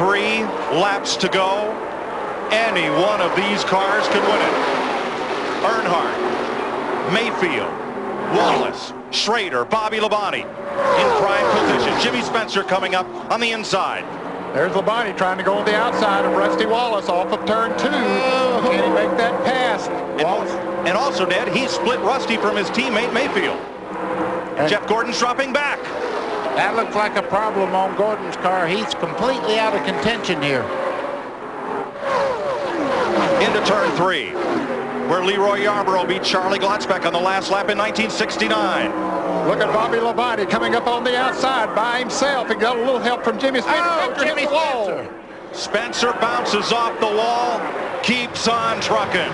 3 laps to go. Any one of these cars can win it. Earnhardt, Mayfield, Wallace, Schrader, Bobby Labonte in prime position. Jimmy Spencer coming up on the inside. There's Labonte trying to go on the outside of Rusty Wallace off of turn 2. Can he make that pass? And also, Ned, he split Rusty from his teammate Mayfield. And Jeff Gordon's dropping back. That looks like a problem on Gordon's car. He's completely out of contention here. Into turn 3, where Leroy Yarborough beat Charlie Glotzbeck on the last lap in 1969. Look at Bobby Labonte coming up on the outside by himself. He got a little help from Jimmy Spencer. Oh, Jimmy Spencer. Spencer bounces off the wall, keeps on trucking.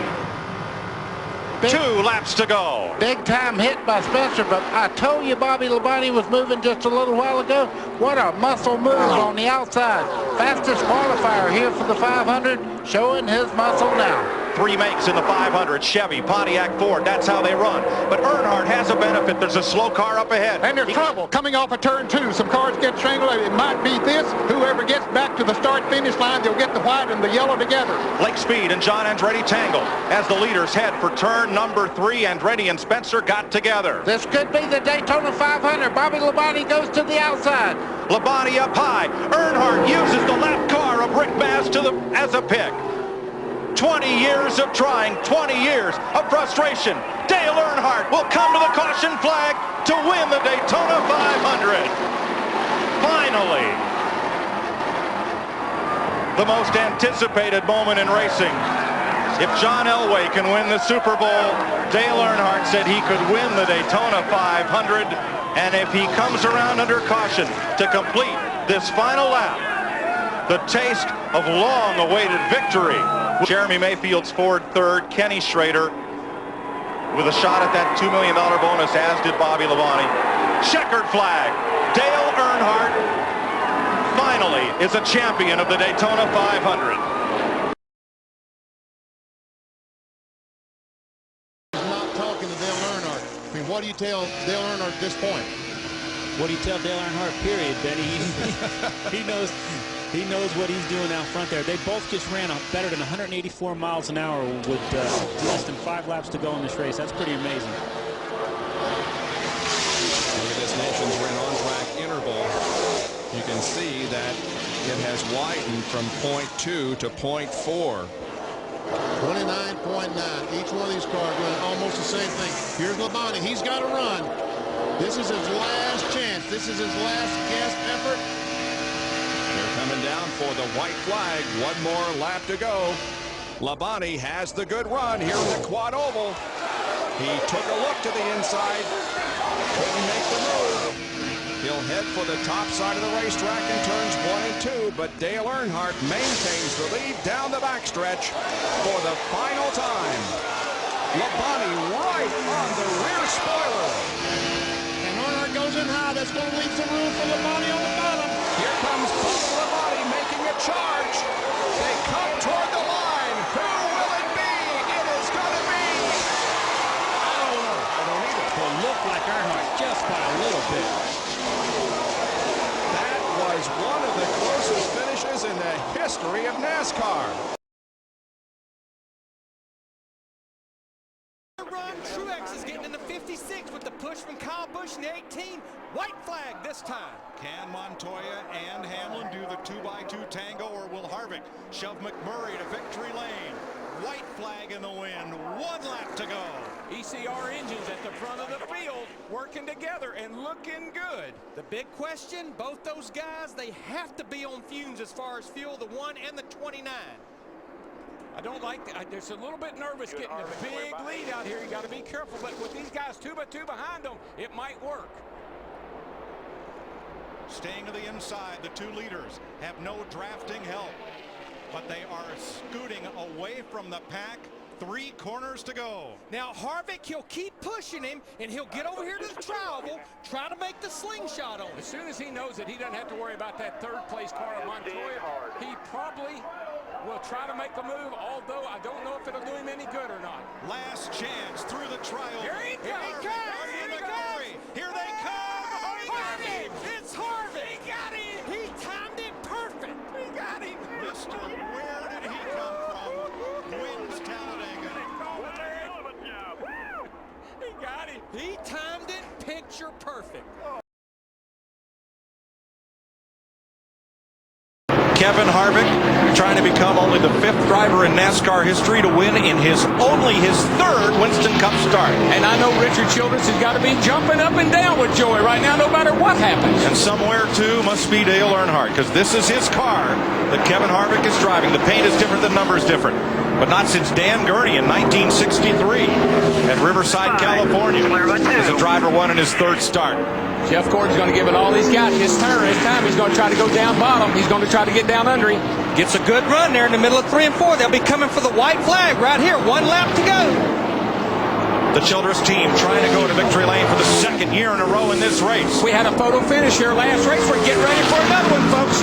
2 laps to go. Big time hit by Spencer, but I told you Bobby Labonte was moving just a little while ago. What a muscle move on the outside. Fastest qualifier here for the 500, showing his muscle now. 3 makes in the 500, Chevy, Pontiac, Ford. That's how they run. But Earnhardt has a benefit. There's a slow car up ahead. And there's trouble coming off of turn 2. Some cars get strangled. It might be this. Whoever gets back to the start-finish line, they'll get the white and the yellow together. Lake Speed and John Andretti tangle as the leaders head for turn number 3. Andretti and Spencer got together. This could be the Daytona 500. Bobby Labonte goes to the outside. Labonte up high. Earnhardt uses the lap car of Rick Mast as a pick. 20 years of trying, 20 years of frustration. Dale Earnhardt will come to the caution flag to win the Daytona 500. Finally, the most anticipated moment in racing. If John Elway can win the Super Bowl, Dale Earnhardt said he could win the Daytona 500. And if he comes around under caution to complete this final lap, the taste of long-awaited victory. Jeremy Mayfield's Ford third, Kenny Schrader with a shot at that $2 million bonus, as did Bobby Labonte. Checkered flag. Dale Earnhardt finally is a champion of the Daytona 500. Not talking to Dale Earnhardt. I mean, what do you tell Dale Earnhardt at this point? What do you tell Dale Earnhardt, period, Benny? He knows what he's doing out front there. They both just ran better than 184 miles an hour with less than 5 laps to go in this race. That's pretty amazing. Look at this Nations Win on-track interval. You can see that it has widened from .2 to .4. 29.9. Each one of these cars running almost the same thing. Here's Labonte. He's got to run. This is his last chance. This is his last gasp effort. They're coming down for the white flag. 1 more lap to go. Labonte has the good run here in the quad oval. He took a look to the inside. Couldn't make the move. He'll head for the top side of the racetrack in turns 1 and 2, but Dale Earnhardt maintains the lead down the backstretch for the final time. Labonte right on the rear spoiler. And Earnhardt goes in high. That's going to leave some room for Labonte on the bottom. Here comes Bobby Labonte making a charge. They come toward the line. Who will it be? It is going to be. I don't know. I don't either. Will look like Earnhardt just by a little bit. That was one of the closest finishes in the history of NASCAR. Truex is getting in the 56 with the push from Kyle Busch in the 18. White flag this time. Can Montoya and Hamlin do the 2x2 tango, or will Harvick shove McMurray to victory lane? White flag in the wind. 1 lap to go. ECR engines at the front of the field working together and looking good. The big question, both those guys, they have to be on fumes as far as fuel, the 1 and the 29. I don't like that. There's a little bit nervous getting a big lead out here. You got to be careful, but with these guys 2x2 behind them, it might work. Staying to the inside, the 2 leaders have no drafting help, but they are scooting away from the pack. 3 corners to go. Now Harvick, he'll keep pushing him, and he'll get over here to the tri-oval, try to make the slingshot on him. As soon as he knows that he doesn't have to worry about that 3rd place car of Montoya, he probably will try to make the move, although I don't know if it'll do him any good or not. Last chance through the trial. Here he comes! Here he comes! Here they come! Harvick! It's Harvick! He got him! He timed it perfect! He got him! He timed it picture perfect. Kevin Harvick trying to become only the 5th driver in NASCAR history to win in only his 3rd Winston Cup start. And I know Richard Childress has got to be jumping up and down with joy right now, no matter what happens. And somewhere, too, must be Dale Earnhardt, because this is his car that Kevin Harvick is driving. The paint is different, the number is different. But not since Dan Gurney in 1963 at Riverside, California, as a driver won in his 3rd start. Jeff Gordon's going to give it all he's got this turn. This time he's going to try to go down bottom. He's going to try to get down under him. Gets a good run there in the middle of 3 and 4. They'll be coming for the white flag right here. 1 lap to go. The Childress team trying to go to victory lane for the 2nd year in a row in this race. We had a photo finish here last race. We're getting ready for another one, folks.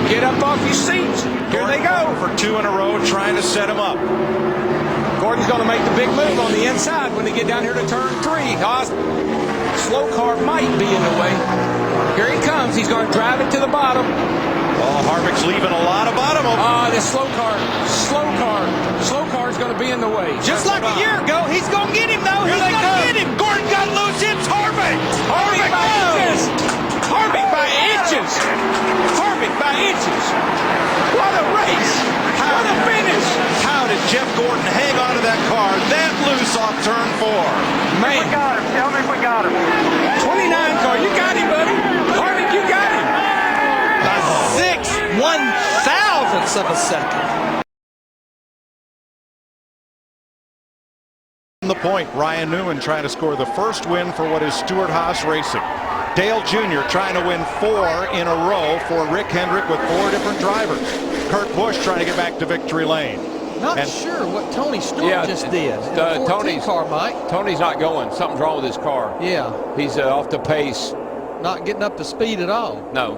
Get up off your seats. Here they go. For 2 in a row, trying to set him up. Gordon's going to make the big move on the inside when they get down here to turn 3. Slow car might be in the way. Here he comes. He's going to drive it to the bottom. Oh, Harvick's leaving a lot of bottom open. This slow car is going to be in the way. Just like a year ago, he's going to get him, though. He's going to get him. Gordon got loose. It's Harvick. Harvick by inches. Harvick by inches. Harvick by inches. What a race. What a finish. How did Jeff Gordon hang on to that car that loose off turn 4? Man. We got him. Tell me we got him. 29 car. You got him, buddy. Harvick, you got him. By 6/1000ths of a second. The point, Ryan Newman trying to score the 1st win for what is Stewart-Haas Racing. Dale Jr. trying to win 4 in a row for Rick Hendrick with 4 different drivers. Kurt Busch trying to get back to victory lane. Not sure what Tony Stewart just did. Tony's car, Mike. Tony's not going. Something's wrong with his car. Yeah. He's off the pace. Not getting up to speed at all. No.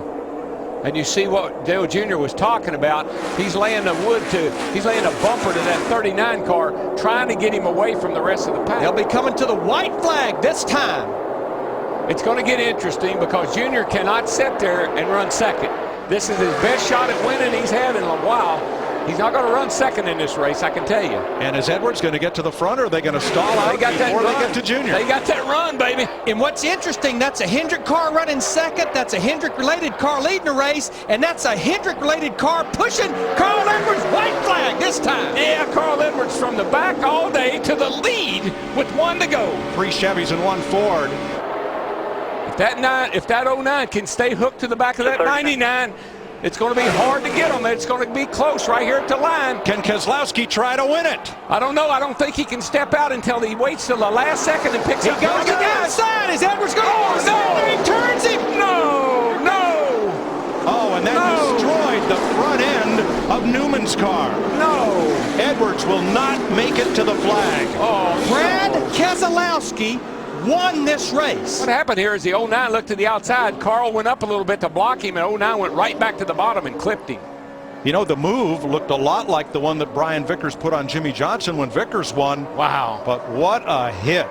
And you see what Dale Jr. was talking about. He's laying a bumper to that 39 car, trying to get him away from the rest of the pack. They'll be coming to the white flag this time. It's going to get interesting because Jr. cannot sit there and run 2nd. This is his best shot at winning he's had in a while. He's not going to run 2nd in this race, I can tell you. And is Edwards going to get to the front, or are they going to stall out before they get to Junior? They got that run, baby. And what's interesting, that's a Hendrick car running 2nd. That's a Hendrick-related car leading the race. And that's a Hendrick-related car pushing Carl Edwards' white flag this time. Yeah, Carl Edwards from the back all day to the lead with 1 to go. 3 Chevys and 1 Ford. If that 09 can stay hooked to the back of that 99, it's going to be hard to get them. It's going to be close right here at the line. Can Keselowski try to win it? I don't know. I don't think he can step out until he waits till the last second and picks up. He goes to the outside. Is Edwards going? Oh, no! He turns him. No! Oh, and that destroyed the front end of Newman's car. No! Edwards will not make it to the flag. Oh, Brad Keselowski won this race. What happened here is the 09 looked to the outside. Carl went up a little bit to block him, and 09 went right back to the bottom and clipped him. You know, the move looked a lot like the one that Brian Vickers put on Jimmy Johnson when Vickers won. Wow. But what a hit.